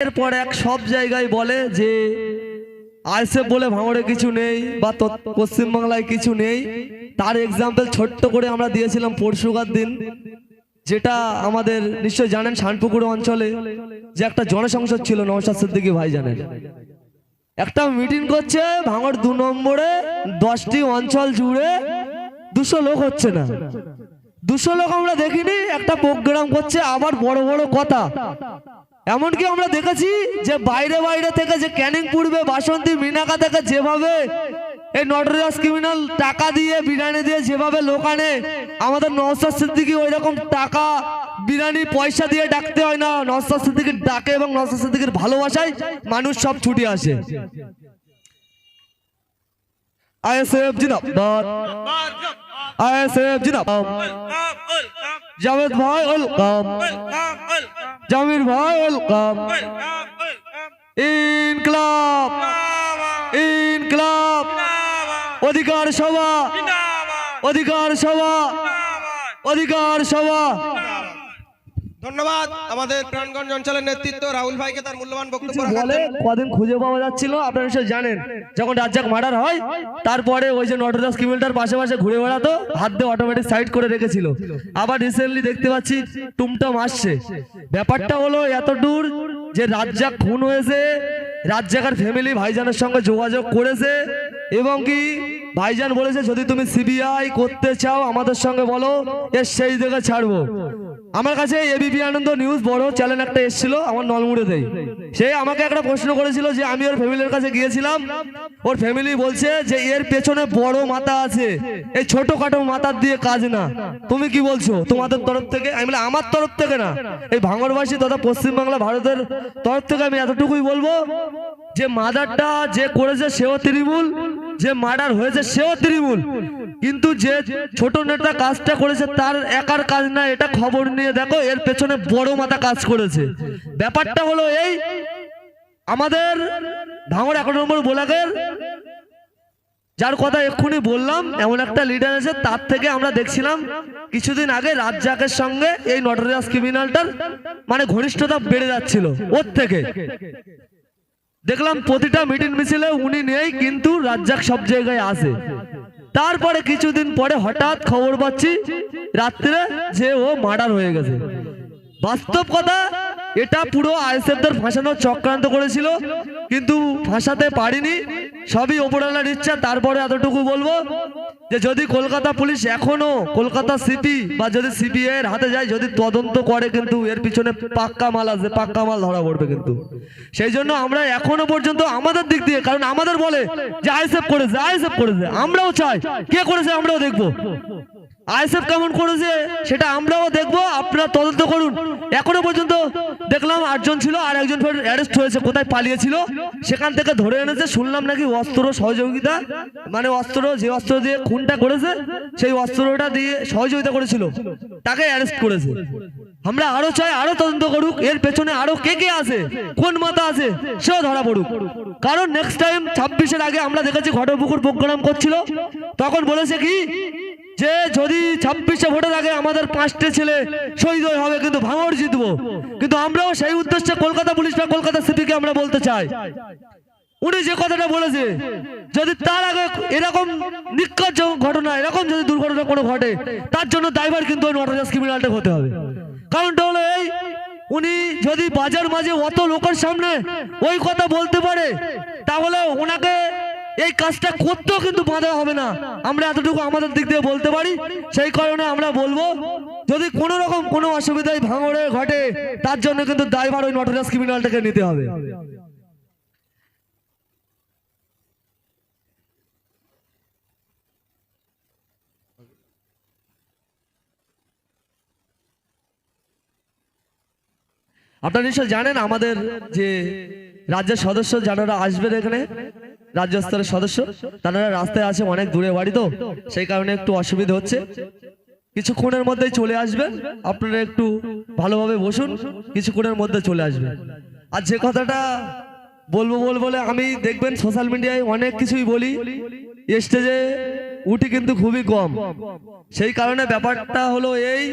একের পর এক সব জায়গায় বলে যে আইএসএফ বলে ভাঙড়ে কিছু নেই বা পশ্চিমবাংলায় কিছু নেই। তার এক্সাম্পল ছোট্ট করে আমরা দিয়েছিলাম পরশুকার দিন, যেটা আমাদের নিশ্চয় জানেন শানপুকুর অঞ্চলে যে একটা জনসংসদ ছিল নওশাদ সিদ্দিকী ভাই জানেন, একটা মিটিং করছে ভাঙড় 2 নম্বরে 10টি অঞ্চল জুড়ে 200 লোক হচ্ছে না। 200 লোক আমরা দেখিনি, একটা প্রোগ্রাম করছে, আবার বড় বড় কথা। এমনকি আমরা দেখেছি যে বাইরে বাইরে থেকে যে ক্যানিং পূর্বে বাসন্তী মিনাকা থেকে যেভাবে এই নটরিয়াস ক্রিমিনাল টাকা দিয়ে বিরিয়ানি দিয়ে যেভাবে লোক আনে, আমাদের নওশাদ সিদ্দিকী ওই রকম টাকা বিরিয়ানি পয়সা দিয়ে ডাকতে হয় না, নওশাদ সিদ্দিকী ডাকে এবং নওশাদ সিদ্দিকীর ভালোবাসায় মানুষ সব ছুটে আসে। আইএসএফ জিন্দাবাদ, আইএসএফ জিন্দাবাদ, জাভেদ ভাই ওয়েলকাম, জামির ভাই ওয়েলকাম, ইনকলাব ইনকলাব, অধিকার সভা অধিকার সভা অধিকার সভা। ধন্যবাদ আমাদের প্রাণগঞ্জ অঞ্চলের নেতৃত্ব রাহুল ভাইকে তার মূল্যবান বক্তব্য বলে কদিন খুঁজে পাওয়া যাচ্ছিল। আপনারা নিশ্চয় জানেন যখন রাজ্জাক মার্ডার হয় তারপরে ওই যে নটরিয়াস ক্রিমিনালটার পাশে পাশে ঘুরে বেড়াতো, হাত দিয়ে অটোমেটিক সাইড করে রেখেছিল। আবার রিসেন্টলি দেখতে পাচ্ছি টুমটাম আসছে। ব্যাপারটা হলো এত দূর যে রাজ্জাক খুন হয়েছে, রাজ্জাকের ফ্যামিলি ভাইজানের সঙ্গে যোগাযোগ করেছে এবং কি ভাইজান বলেছে যদি তুমি সিবিআই করতে চাও আমাদের সঙ্গে বলো, এর সেই জায়গায় ছাড়বো। আমার কাছে এবিপি আনন্দ নিউজ বড় চ্যানেল একটা এসেছিল আমার নলমুড়েতেই, সে আমাকে একটা প্রশ্ন করেছিল যে আমি ওর ফ্যামিলির কাছে গিয়েছিলাম, ওর ফ্যামিলি বলছে যে এর পেছনে বড় মাথা আছে, এই ছোটখাটো মাথার দিয়ে কাজ না। তুমি কি বলছো তোমাদের তরফ থেকে? আমি বলি আমার তরফ থেকে না, এই ভাঙড়বাসী তথা পশ্চিমবাংলা ভারতের তরফ থেকে আমি এতটুকুই বলবো যে মার্ডারটা যে করেছে সেও তৃণমূল, যে মার্ডার হয়েছে সেও তৃণমূল, কিন্তু যে ছোট নেতা কাজটা করেছে তার একার কাজ না, এটা খবর নিয়ে দেখো এর পেছনে বড় মাথা কাজ করেছে। ব্যাপারটা হলো এই, আমাদের ভাঙড় 1 নম্বর ব্লকের যার কথা এক্ষুনি বললাম এমন একটা লিডার আছে, তার থেকে আমরা দেখছিলাম কিছুদিন আগে রাজ্জাকের সঙ্গে এই নটরিয়াস ক্রিমিনালটার মানে ঘনিষ্ঠতা বেড়ে যাচ্ছিল। ওর থেকে দেখলাম প্রতিটা মিটিং মিছিলে উনি নেই, কিন্তু রাজ্জাক সব জায়গায় আছে। তারপরে কিছুদিন পরে হঠাৎ খবর পাচ্ছি রাত্রে যে ও মার্ডার হয়ে গেছে। বাস্তব কথা, এটা পুরো আইএসএফদের ফাঁসানোর চক্রান্ত করেছিল, কিন্তু ফাঁসাতে পারিনি, সবই ওপরওয়ালার ইচ্ছা। তারপরে এতটুকু বলবো যে যদি কলকাতা পুলিশ এখনো কলকাতা সিপি বা যদি সিবিআই এর হাতে যায়, যদি তদন্ত করে, কিন্তু এর পিছনে পাক্কা মাল আছে, পাক্কা মাল ধরা পড়বে। কিন্তু সেই জন্য আমরা এখনো পর্যন্ত আমাদের দিক দিয়ে, কারণ আমাদের বলে যে আইএসএফ করেছে আইএসএফ করেছে, আমরাও চাই কে করেছে আমরাও দেখবো, আইএসএফ কেমন করেছে সেটা আমরাও দেখবো, আপনারা তদন্ত করুন। এখনো পর্যন্ত দেখলাম 8 জন ছিল, আর একজন ফের অ্যারেস্ট হয়েছে, কোথায় পালিয়েছিল সেখান থেকে ধরে এনেছে। শুনলাম নাকি অস্ত্র সহযোগিতা, মানে অস্ত্র যে অস্ত্র দিয়ে খুনটা করেছে সেই অস্ত্রটা দিয়ে সহযোগিতা করেছিল, তাকে অ্যারেস্ট করেছে। আমরা আরো চাই আরো তদন্ত করুক, এর পেছনে আরো কে কে আছে, কোন মাথা আছে সেও ধরা পড়ুক। কারণ নেক্সট টাইম 26-এর আগে আমরা দেখেছি ঘটপুকুর প্রোগ্রাম করছিল, তখন বলেছে কি যে যদি 26-এ ভোটের আগে আমাদের 5টে ছেলে শহীদ হবে কিন্তু ভাঙড় জিতবো। কিন্তু আমরাও সেই উদ্দেশ্যে কলকাতা পুলিশ বা কলকাতা সিপিকে আমরা বলতে চাই, উনি যে কথাটা বলেছে যদি তার আগে এরকম নিষ্কর্ষ ঘটনা, এরকম যদি দুর্ঘটনা কোনো ঘটে, তার জন্য দায়ভার কিন্তু ওই নটরিয়াস ক্রিমিনালটা হতে হবে। কারণটা হলো এই, উনি যদি বাজার মাঝে অত লোকের সামনে ওই কথা বলতে পারে, তাহলে ওনাকে এই কাজটা করতেও কিন্তু বাধা হবে না। আমরা এতটুকু আমাদের দিক দিয়ে বলতে পারি। সেই কারণে আমরা বলবো যদি কোনো রকম কোনো অসুবিধায় ভাঙড়ে ঘটে, তার জন্য কিন্তু দায়ভার ওই নটরিয়াস ক্রিমিনালটাকে নিতে হবে। আপনারা নিশ্চয় জানেন আমাদের যে রাজ্যের সদস্য যারা আসবেন এখানে, রাজ্য স্তরের সদস্য, তারা রাস্তায় আছে, অনেক দূরে বাড়ি, তো সেই কারণে একটু অসুবিধা হচ্ছে। কিছুক্ষণের মধ্যেই চলে আসবেন, আপনারা একটু ভালোভাবে বসুন, কিছুক্ষণের মধ্যে চলে আসবেন। আর যে কথাটা বলবো বলে আমি দেখবেন সোশ্যাল মিডিয়ায় অনেক কিছুই বলি, স্টেজে উঠি কিন্তু খুবই কম। সেই কারণে ব্যাপারটা হলো এই,